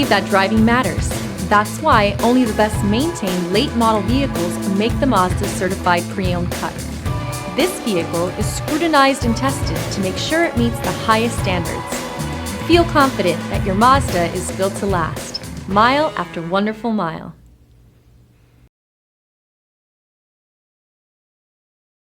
believe that driving matters. That's why only the best maintained late model vehicles make the Mazda certified pre-owned cut. This vehicle is scrutinized and tested to make sure it meets the highest standards. Feel confident that your Mazda is built to last, mile after wonderful mile.